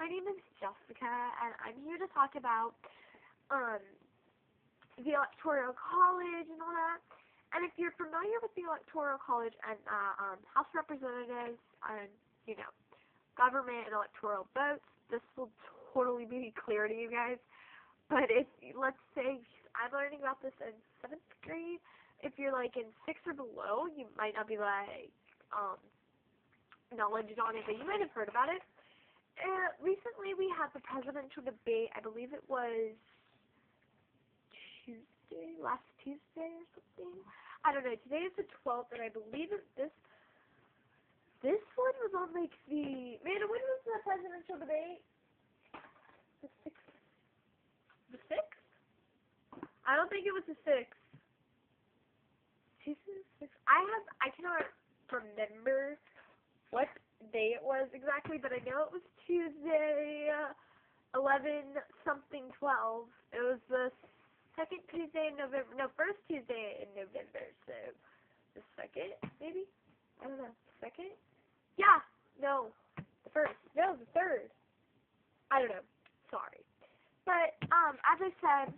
my name is Jessica, and I'm here to talk about the Electoral College and all that. And if you're familiar with the Electoral College and House of Representatives and, government and electoral votes, this will totally be clear to you guys. But if, let's say, I'm learning about this in 7th grade, if you're like in 6th or below, you might not be like, knowledge on it, but you might have heard about it. Recently we had the presidential debate. I believe it was last Tuesday or something. I don't know. Today is the 12th, and I believe this one was on like the, when was the presidential debate? The 6th? The 6th? I don't think it was the 6th. Tuesday the 6th? I cannot remember what day it was exactly, but I know it was Tuesday, 11 something 12. It was the second Tuesday in November. No, first Tuesday in November. So the second, maybe. I don't know. Second? Yeah. No. The first. No, the third. I don't know. Sorry. But as I said,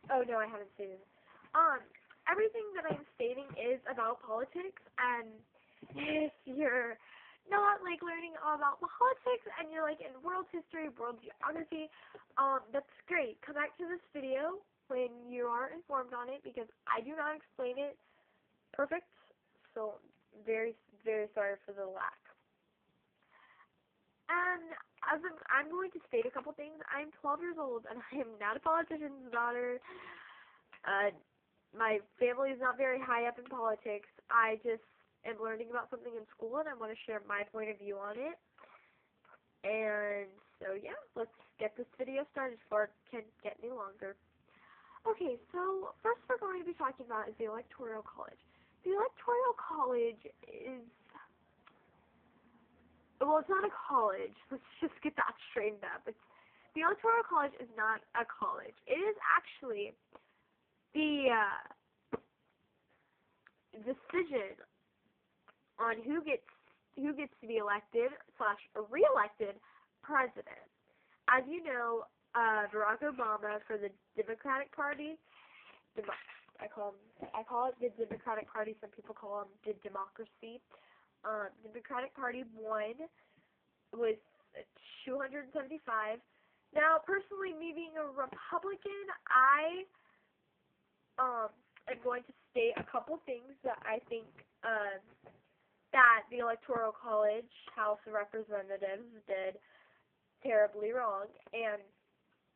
oh no, I haven't stated it. Everything that I'm stating is about politics, and if you're not like learning all about politics and you're like in world history, world geography, that's great. Come back to this video when you are informed on it, because I do not explain it perfect, so very, very sorry for the lack. And as I'm going to state a couple things. I'm 12 years old and I am not a politician's daughter. My family is not very high up in politics. I just am learning about something in school, and I want to share my point of view on it. And so, yeah, let's get this video started before it can get any longer. Okay, so first we're going to be talking about is the Electoral College. The Electoral College is, well, it's not a college. Let's just get that straightened up. The Electoral College is not a college. It is actually the decision on who gets to be elected / reelected president. As you know, Barack Obama for the Democratic Party, I call it the Democratic Party. Some people call them the Democracy. Democratic Party won with 275. Now, personally, me being a Republican, I am going to state a couple things that I think that the Electoral College, House of Representatives, did terribly wrong. And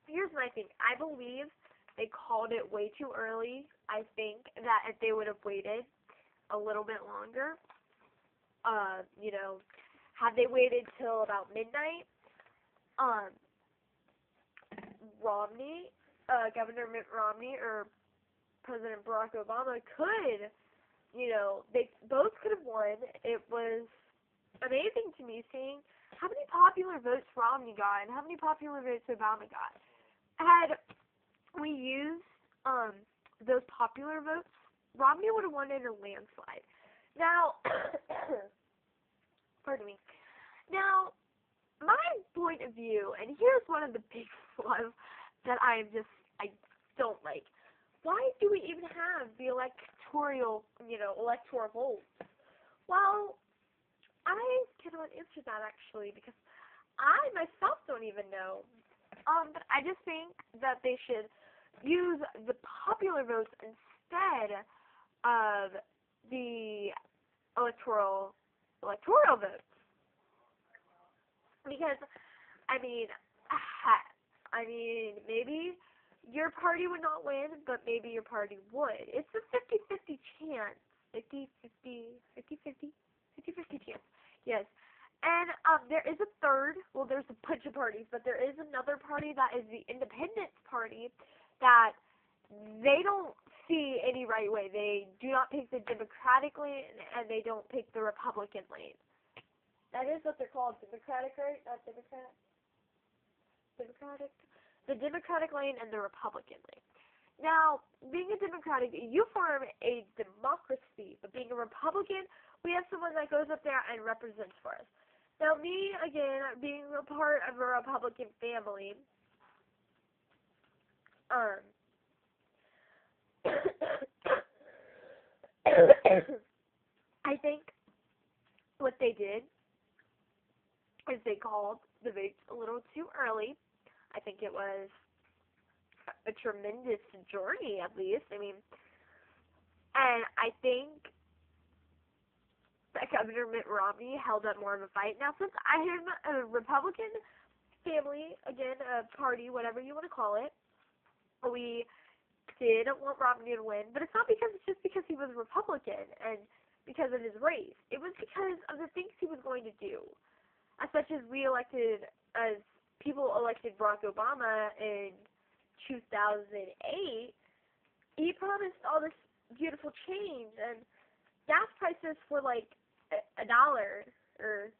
here's my thing. I believe they called it way too early. I think that if they would have waited a little bit longer, had they waited till about midnight, Governor Mitt Romney or President Barack Obama could, they both could have won. It was amazing to me seeing how many popular votes Romney got and how many popular votes Obama got. Had we used those popular votes, Romney would have won in a landslide. Now, pardon me. Now, my point of view, and here's one of the big flaws that I don't like. Why do we even have the electoral votes? Well, I cannot answer that actually, because I myself don't even know. But I just think that they should use the popular votes instead of the electoral votes. Because, maybe your party would not win, but maybe your party would. It's a 50-50 chance. 50-50 chance. Yes. And there is a third, there's a bunch of parties, but there is another party that is the Independence Party that they don't see any right way. They do not pick the Democratic lane, and they don't pick the Republican lane. That is what they're called, Democratic, right? Not Democrat? Democratic? The Democratic lane and the Republican lane. Now, being a Democratic, you form a democracy, but being a Republican, we have someone that goes up there and represents for us. Now, me, again, being a part of a Republican family, I think what they did is they called the votes a little too early. I think it was a tremendous journey, at least. I mean, and I think that Governor Mitt Romney held up more of a fight. Now, since I am a Republican family, again, a party, whatever you want to call it, we did want Romney to win, but it's not just because he was Republican and because of his race. It was because of the things he was going to do. As such as people elected Barack Obama in 2008, he promised all this beautiful change, and gas prices were like $1 or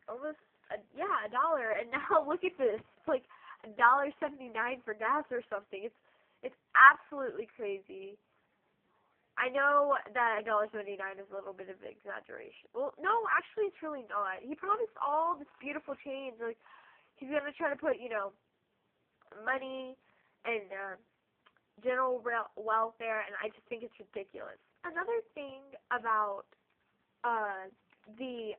almost $1, and now look at this, it's like $1.79 for gas or something. It's absolutely crazy. I know that $1.79 is a little bit of an exaggeration. Well, no, actually, it's really not. He promised all this beautiful change. Like, he's gonna try to put, money and general welfare, and I just think it's ridiculous. Another thing about the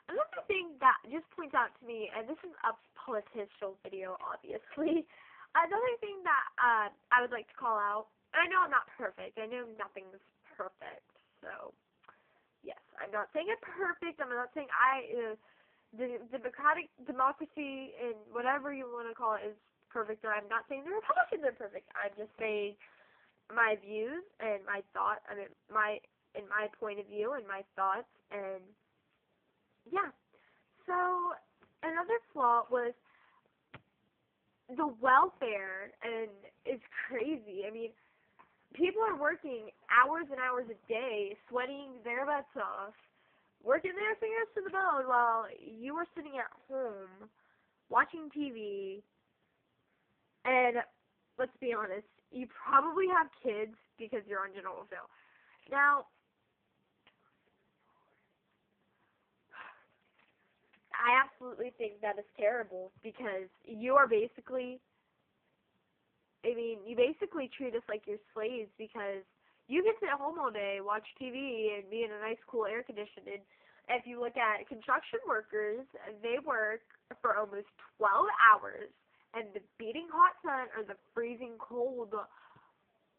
another thing that just points out to me, and this is a Pollictial video, obviously. Another thing that I would like to call out. I know I'm not perfect. I know nothing's perfect. So, yes, I'm not saying I'm perfect. I'm not saying the democracy and whatever you want to call it is perfect. Or I'm not saying the Republicans are perfect. I'm just saying my views and my thought. My point of view and my thoughts. And yeah. So another flaw was the welfare, and it's crazy. I mean, people are working hours and hours a day, sweating their butts off, working their fingers to the bone while you are sitting at home watching TV. And let's be honest, you probably have kids because you're on general welfare. Now, I absolutely think that is terrible because you basically treat us like you're slaves because you can sit home all day, watch TV, and be in a nice, cool air conditioning. If you look at construction workers, they work for almost 12 hours in the beating hot sun or the freezing cold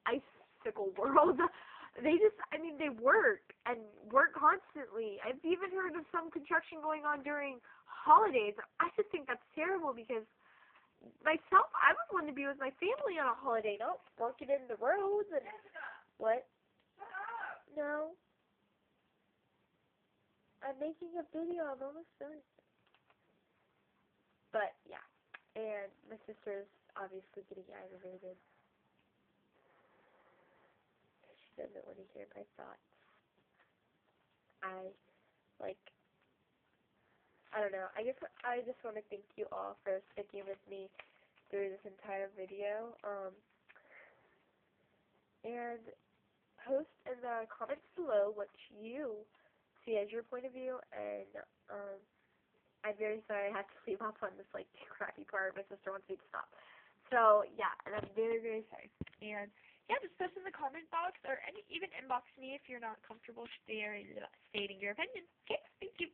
icicle world. They work and work constantly. I've even heard of some construction going on during holidays. I just think that's terrible because myself, I would want to be with my family on a holiday, not working in the roads and what? No. I'm making a video. I'm almost done. But yeah, and my sister's obviously getting aggravated. She doesn't want to hear my thoughts. I don't know. I guess I just want to thank you all for sticking with me through this entire video. And post in the comments below what you see as your point of view. And I'm very sorry I have to leave off on this crappy part. My sister wants me to stop. So yeah, and I'm very, very sorry. And yeah, just post in the comment box or even inbox me if you're not comfortable stating your opinion. Okay, thank you.